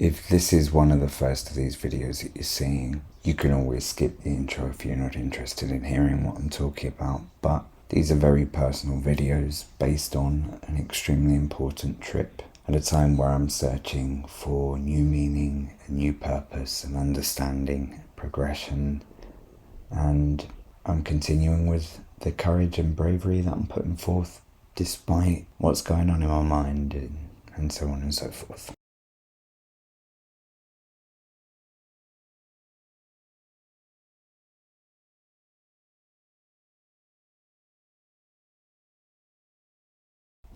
If this is one of the first of these videos that you're seeing, you can always skip the intro if you're not interested in hearing what I'm talking about, but these are very personal videos based on an extremely important trip at a time where I'm searching for new meaning, a new purpose, and understanding, progression, and I'm continuing with the courage and bravery that I'm putting forth despite what's going on in my mind and so on and so forth.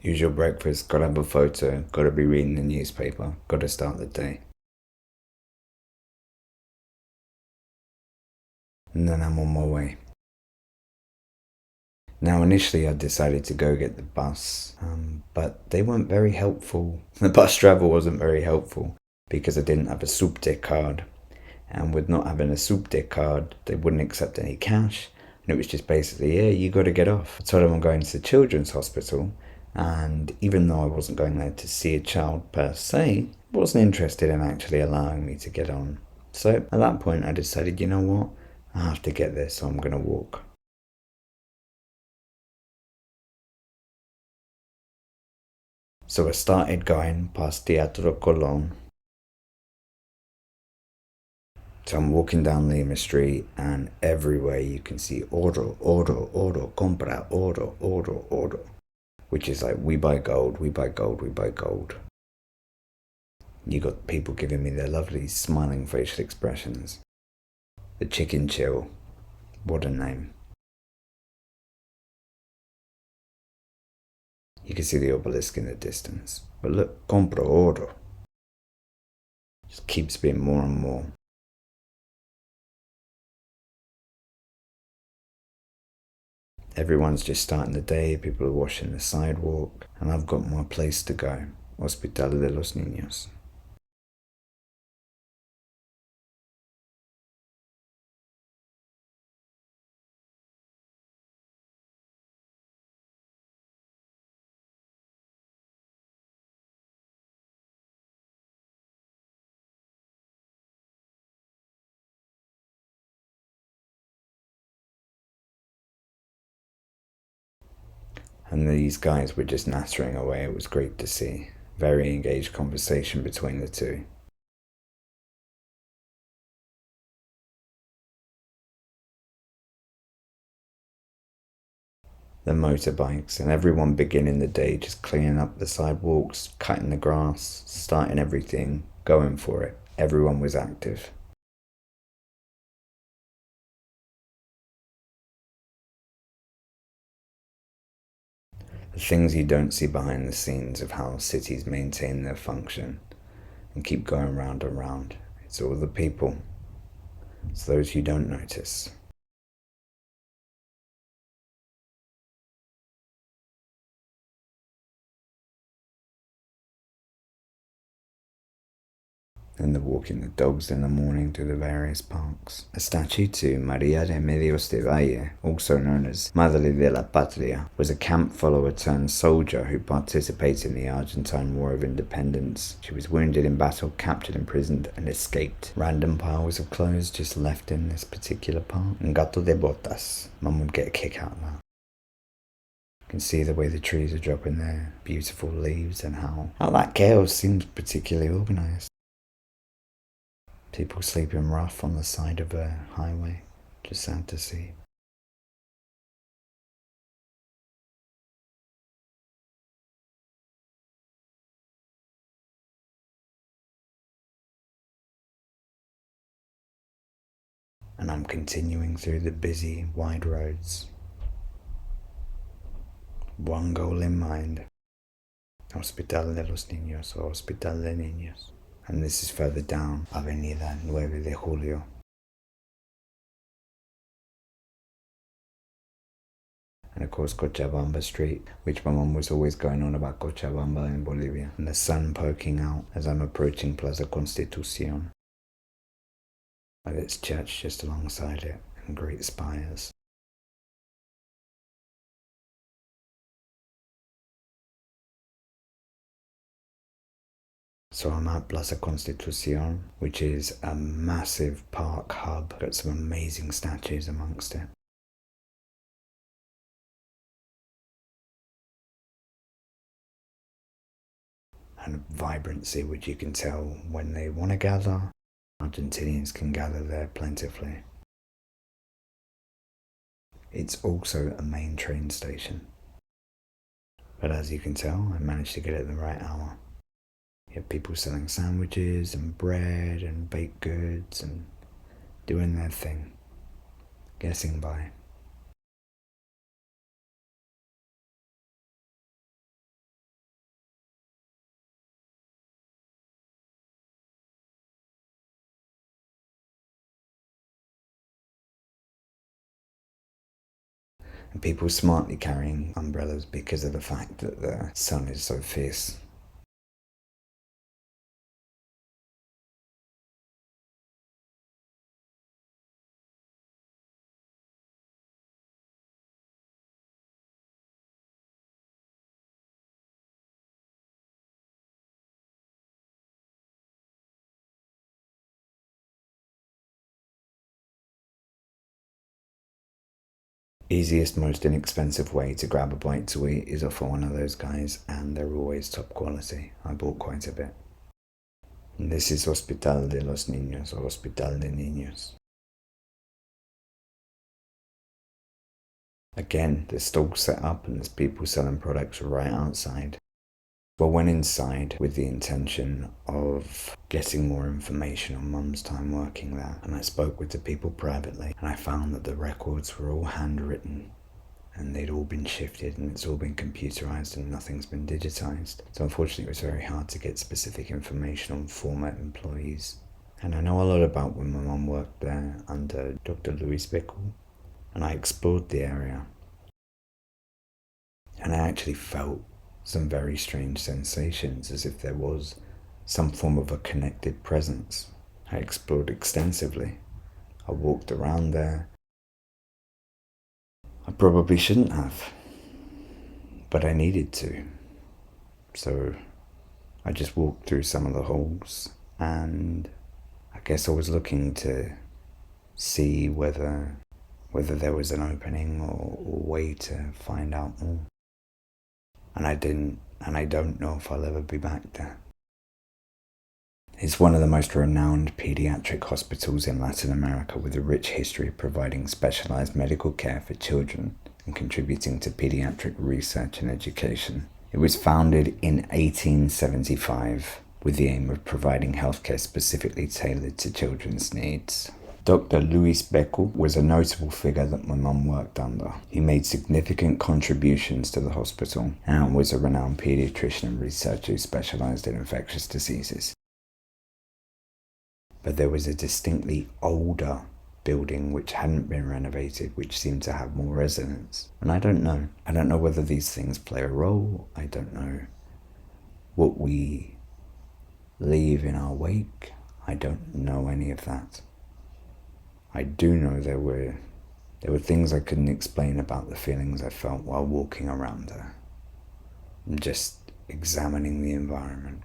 Usual breakfast, gotta have a photo, gotta be reading the newspaper, gotta start the day. And then I'm on my way. Now initially I decided to go get the bus, but they weren't very helpful. The bus driver wasn't very helpful because I didn't have a subte card. And with not having a subte card, they wouldn't accept any cash. And it was just basically, yeah, you gotta get off. I told them I'm going to the children's hospital. And even though I wasn't going there to see a child per se, I wasn't interested in actually allowing me to get on. So at that point I decided, you know what, I have to get there, so I'm going to walk. So I started going past Teatro Colón. So I'm walking down Lima Street, and everywhere you can see oro, oro, oro, compra, oro, oro, oro. Which is like, we buy gold, we buy gold, we buy gold. You got people giving me their lovely smiling facial expressions. The chicken chill, what a name. You can see the obelisk in the distance. But look, compro oro. Just keeps being more and more. Everyone's just starting the day, people are washing the sidewalk, and I've got my place to go. Hospital de los Niños. And these guys were just nattering away. It was great to see. Very engaged conversation between the two. The motorbikes, and everyone beginning the day just cleaning up the sidewalks, cutting the grass, starting everything, going for it. Everyone was active. The things you don't see behind the scenes of how cities maintain their function and keep going round and round. It's all the people. It's those you don't notice. And the walking the dogs in the morning through the various parks. A statue to Maria de Medios de Valle, also known as Madre de la Patria, was a camp follower turned soldier who participated in the Argentine War of Independence. She was wounded in battle, captured, imprisoned, and escaped. Random piles of clothes just left in this particular part. And gato de botas. Mum would get a kick out of that. You can see the way the trees are dropping their beautiful leaves and how that chaos seems particularly organised. People sleeping rough on the side of a highway. Just sad to see. And I'm continuing through the busy, wide roads. One goal in mind. Hospital de los Niños or Hospital de Niños. And this is further down, Avenida 9 de Julio. And of course Cochabamba Street, which my mum was always going on about Cochabamba in Bolivia. And the sun poking out as I'm approaching Plaza Constitución, with its church just alongside it and great spires. So I'm at Plaza Constitución, which is a massive park hub. Got some amazing statues amongst it. And vibrancy, which you can tell when they want to gather. Argentinians can gather there plentifully. It's also a main train station. But as you can tell, I managed to get it at the right hour. You have people selling sandwiches and bread and baked goods and doing their thing, getting by. And people smartly carrying umbrellas because of the fact that the sun is so fierce. Easiest, most inexpensive way to grab a bite to eat is off of one of those guys, and they're always top quality. I bought quite a bit. And this is Hospital de los Niños, or Hospital de Niños. Again, the stall's set up and there's people selling products right outside. Well, went inside with the intention of getting more information on Mum's time working there, and I spoke with the people privately, and I found that the records were all handwritten, and they'd all been shifted, and it's all been computerized, and nothing's been digitized. So unfortunately, it was very hard to get specific information on former employees. And I know a lot about when my mum worked there under Dr. Luis Becú, and I explored the area, and I actually felt some very strange sensations, as if there was some form of a connected presence. I explored extensively. I walked around there. I probably shouldn't have, but I needed to. So I just walked through some of the halls, and I guess I was looking to see whether there was an opening or way to find out more. And I didn't, and I don't know if I'll ever be back there. It's one of the most renowned pediatric hospitals in Latin America, with a rich history of providing specialized medical care for children and contributing to pediatric research and education. It was founded in 1875 with the aim of providing healthcare specifically tailored to children's needs. Dr. Luis Becú was a notable figure that my mum worked under. He made significant contributions to the hospital and was a renowned pediatrician and researcher who specialized in infectious diseases. But there was a distinctly older building which hadn't been renovated, which seemed to have more residents. And I don't know. I don't know whether these things play a role. I don't know what we leave in our wake. I don't know any of that. I do know there were things I couldn't explain about the feelings I felt while walking around there and just examining the environment,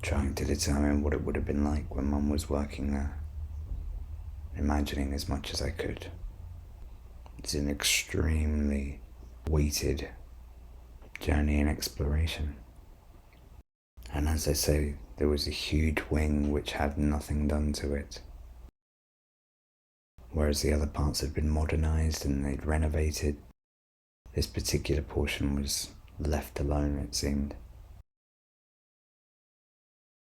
trying to determine what it would have been like when Mum was working there, imagining as much as I could. It's an extremely weighted journey and exploration. And as I say, there was a huge wing which had nothing done to it, whereas the other parts had been modernized and they'd renovated. This particular portion was left alone, it seemed.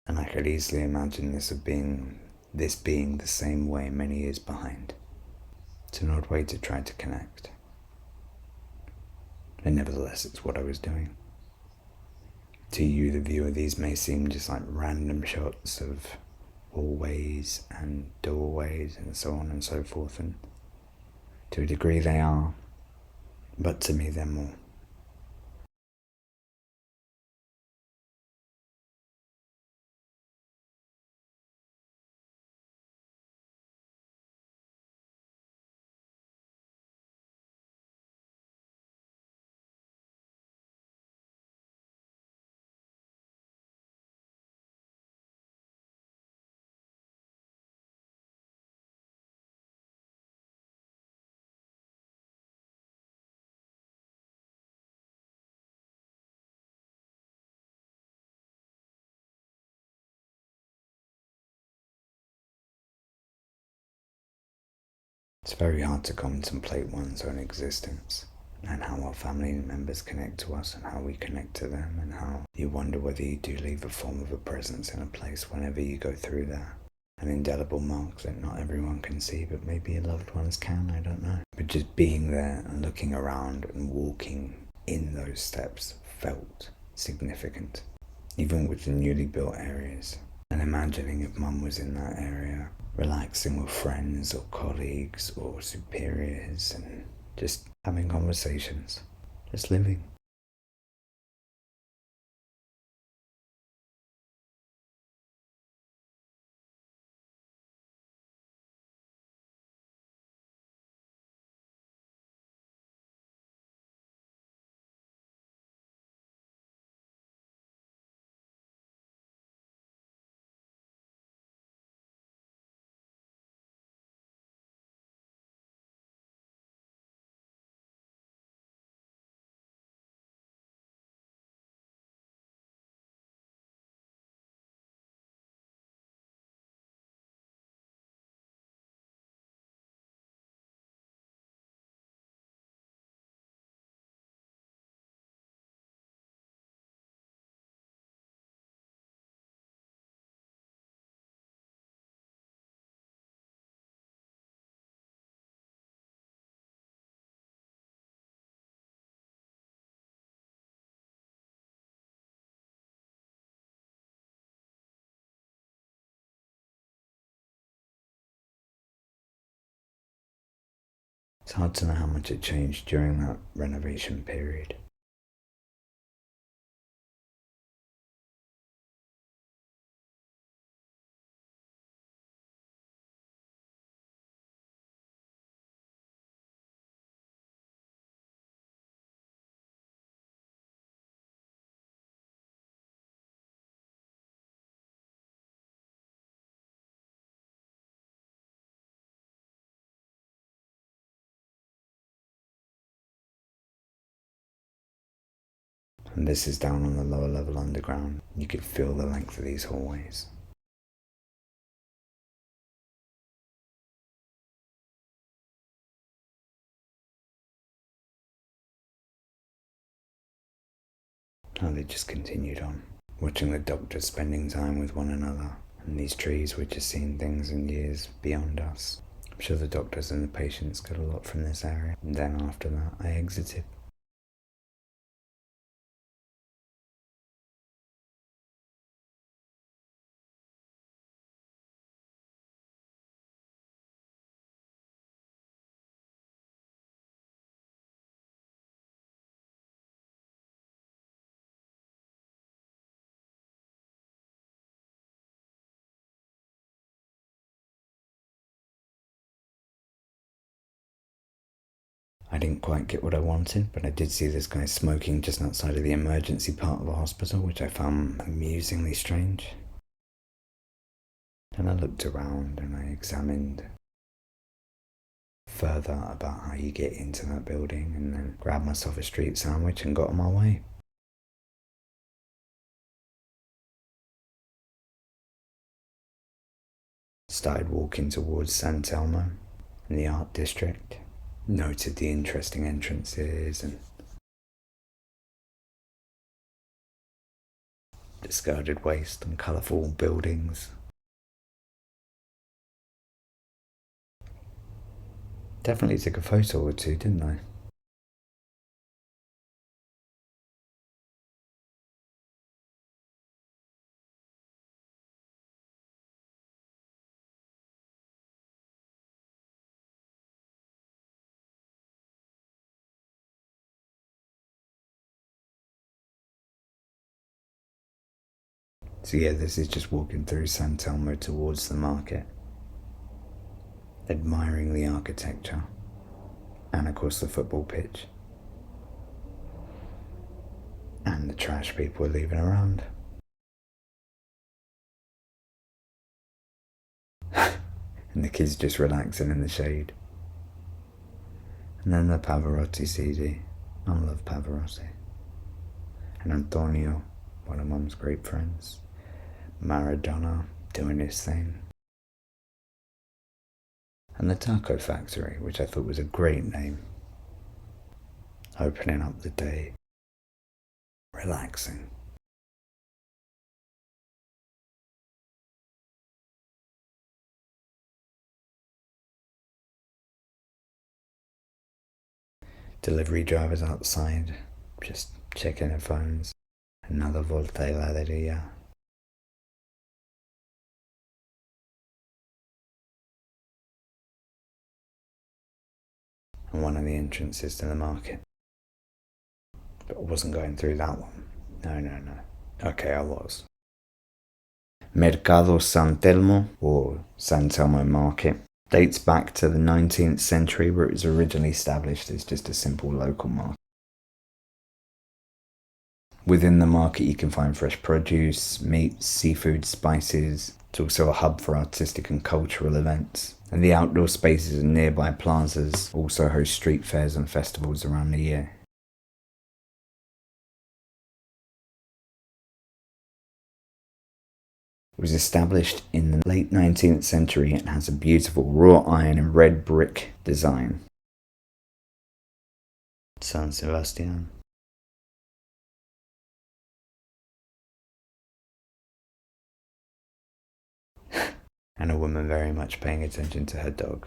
And I could easily imagine this being the same way many years behind. It's an odd way to try to connect. And nevertheless, it's what I was doing. To you, the viewer, these may seem just like random shots of hallways and doorways and so on and so forth, and to a degree they are, but to me they're more. It's very hard to contemplate one's own existence and how our family members connect to us and how we connect to them, and how you wonder whether you do leave a form of a presence in a place whenever you go through there. An indelible mark that not everyone can see, but maybe your loved ones can, I don't know. But just being there and looking around and walking in those steps felt significant, even with the newly built areas. And imagining if Mum was in that area, relaxing with friends or colleagues or superiors and just having conversations, just living. It's hard to know how much it changed during that renovation period. And this is down on the lower level underground. You could feel the length of these hallways. How they just continued on, watching the doctors spending time with one another, and these trees were just seeing things in years beyond us. I'm sure the doctors and the patients got a lot from this area. And then after that, I exited. I didn't quite get what I wanted, but I did see this guy smoking just outside of the emergency part of the hospital, which I found amusingly strange. Then I looked around and I examined further about how you get into that building, and then grabbed myself a street sandwich and got on my way. Started walking towards San Telmo in the art district. Noted the interesting entrances and discarded waste and colourful buildings. Definitely took a photo or two, didn't I? So yeah, this is just walking through San Telmo towards the market, admiring the architecture, and of course the football pitch, and the trash people are leaving around. And the kids just relaxing in the shade. And then the Pavarotti CD. I love Pavarotti. And Antonio, one of Mum's great friends. Maradona doing his thing. and the Taco Factory, which I thought was a great name. Opening up the day. Relaxing. Delivery drivers outside, just checking their phones. Another volta heladeria. And one of the entrances to the market. But I wasn't going through that one. No. Okay, I was. Mercado San Telmo, or San Telmo Market, dates back to the 19th century, where it was originally established as just a simple local market. Within the market you can find fresh produce, meats, seafood, spices. It's also a hub for artistic and cultural events. And the outdoor spaces and nearby plazas also host street fairs and festivals around the year. It was established in the late 19th century and has a beautiful wrought iron and red brick design. San Sebastian. And a woman very much paying attention to her dog.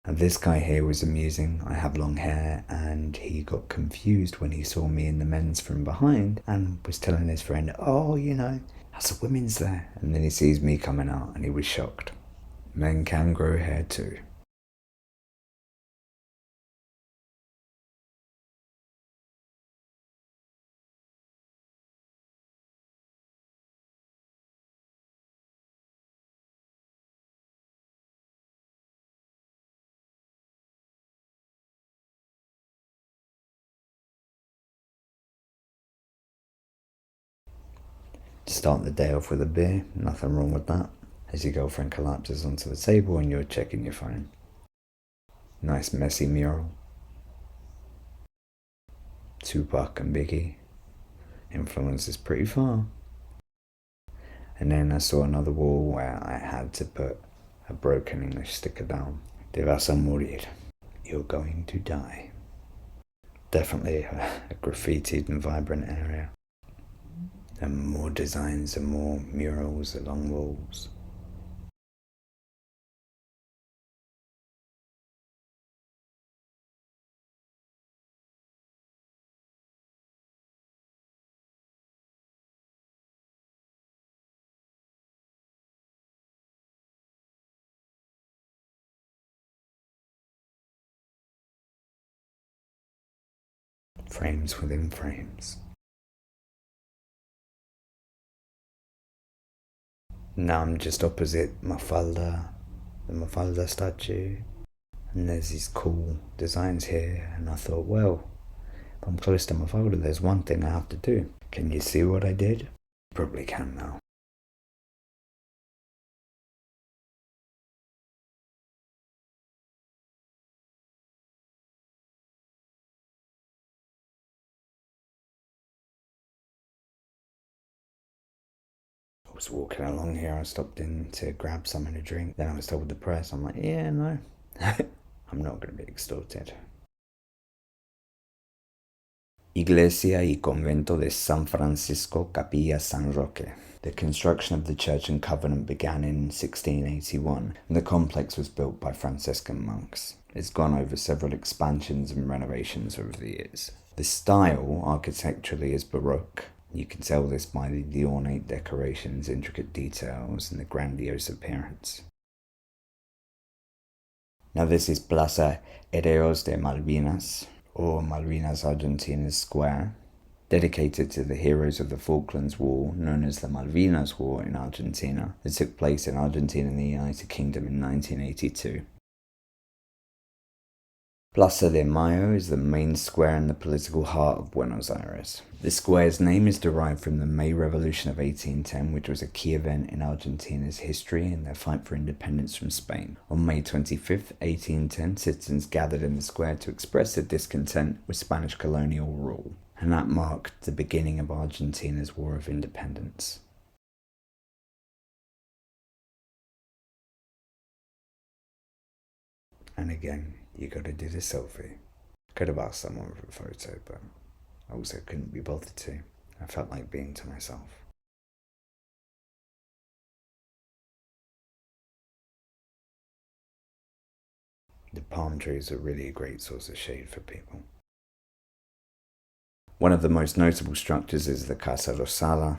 And this guy here was amusing. I have long hair, and he got confused when he saw me in the men's from behind and was telling his friend, oh, how's the women's there? And then he sees me coming out and he was shocked. Men can grow hair too. Start the day off with a beer, nothing wrong with that. As your girlfriend collapses onto the table and you're checking your phone. Nice messy mural. Tupac and Biggie. Influences pretty far. And then I saw another wall where I had to put a broken English sticker down. Te vas a morir. You're going to die. Definitely a graffitied and vibrant area. And more designs and more murals along walls. Frames within frames. Now I'm just opposite Mafalda, the Mafalda statue, and there's these cool designs here, and I thought, well, if I'm close to Mafalda, there's one thing I have to do. Can you see what I did? Probably can now. I was walking along here, I stopped in to grab something to drink, then I was told with the press, I'm like, yeah, no, I'm not going to be extorted. Iglesia y Convento de San Francisco, Capilla San Roque. The construction of the church and convent began in 1681, and the complex was built by Franciscan monks. It's gone over several expansions and renovations over the years. The style, architecturally, is Baroque. You can tell this by the ornate decorations, intricate details, and the grandiose appearance. Now this is Plaza Héroes de Malvinas, or Malvinas Argentina's Square, dedicated to the heroes of the Falklands War, known as the Malvinas War in Argentina, that took place in Argentina and the United Kingdom in 1982. Plaza de Mayo is the main square in the political heart of Buenos Aires. The square's name is derived from the May Revolution of 1810, which was a key event in Argentina's history in their fight for independence from Spain. On May 25, 1810, citizens gathered in the square to express their discontent with Spanish colonial rule, and that marked the beginning of Argentina's War of Independence. And again, you gotta do the selfie. Could have asked someone for a photo, but I also couldn't be bothered to. I felt like being to myself. The palm trees are really a great source of shade for people. One of the most notable structures is the Casa Rosada,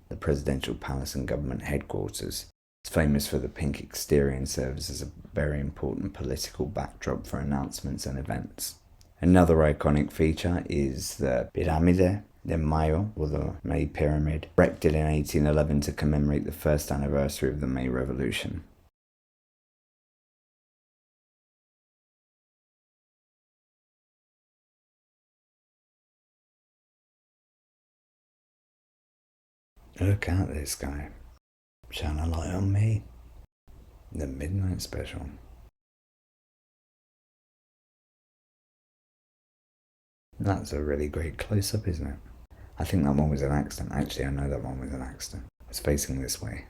the presidential palace and government headquarters. It's famous for the pink exterior and serves as a very important political backdrop for announcements and events. Another iconic feature is the Pirámide de Mayo, or the May Pyramid, erected in 1811 to commemorate the first anniversary of the May Revolution. Look at this guy. Shine a light on me. The Midnight Special. That's a really great close-up, isn't it? I think that one was an accident. Actually, I know that one was an accident. It's facing this way.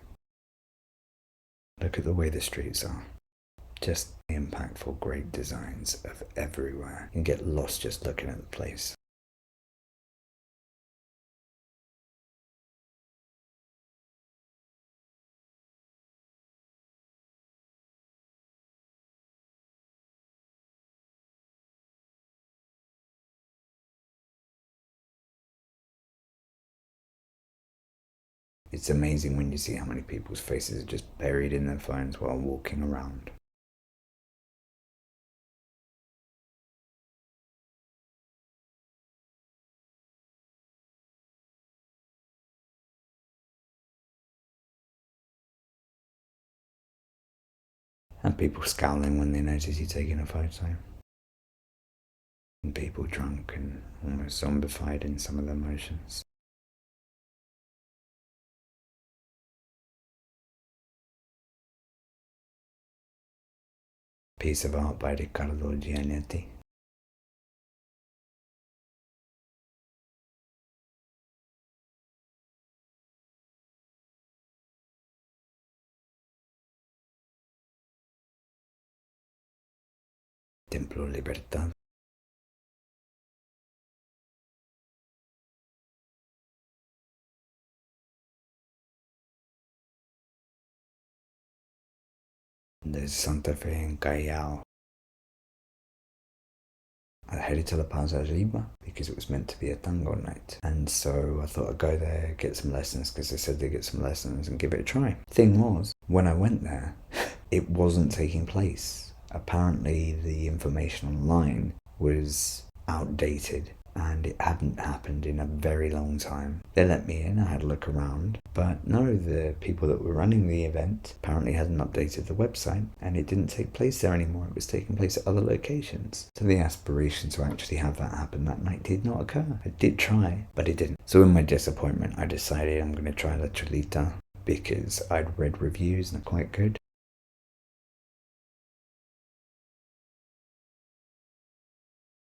Look at the way the streets are. Just impactful, great designs of everywhere. You can get lost just looking at the place. It's amazing when you see how many people's faces are just buried in their phones while walking around. And people scowling when they notice you taking a photo. And people drunk and almost zombified in some of their motions. Piece of art by Ricardo Giannetti. Templo Libertad. There's Santa Fe in Callao. I headed to La Plaza de Lima because it was meant to be a tango night. And so I thought I'd go there, get some lessons, because they said they'd get some lessons and give it a try. Thing was, when I went there, it wasn't taking place. Apparently the information online was outdated and it hadn't happened in a very long time. They let me in, I had a look around, but no, the people that were running the event apparently hadn't updated the website and it didn't take place there anymore. It was taking place at other locations. So the aspiration to actually have that happen that night did not occur. I did try, but it didn't. So in my disappointment, I decided I'm going to try La Cholita because I'd read reviews and they're quite good.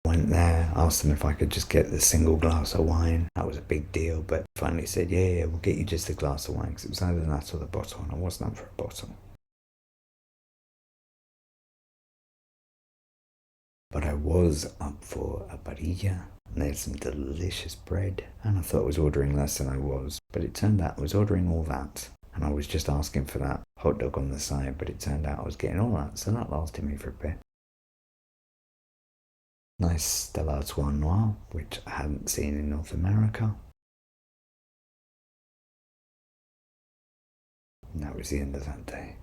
Went there, asked them if I could just get the single glass of wine. That was a big deal, but finally said, yeah, we'll get you just a glass of wine, because it was either that or the bottle, and I wasn't up for a bottle. But I was up for a parrilla, and they had some delicious bread, and I thought I was ordering less than I was, but it turned out I was ordering all that, and I was just asking for that hot dog on the side, but it turned out I was getting all that, so that lasted me for a bit. Nice Stellato Noir, which I hadn't seen in North America. And that was the end of that day.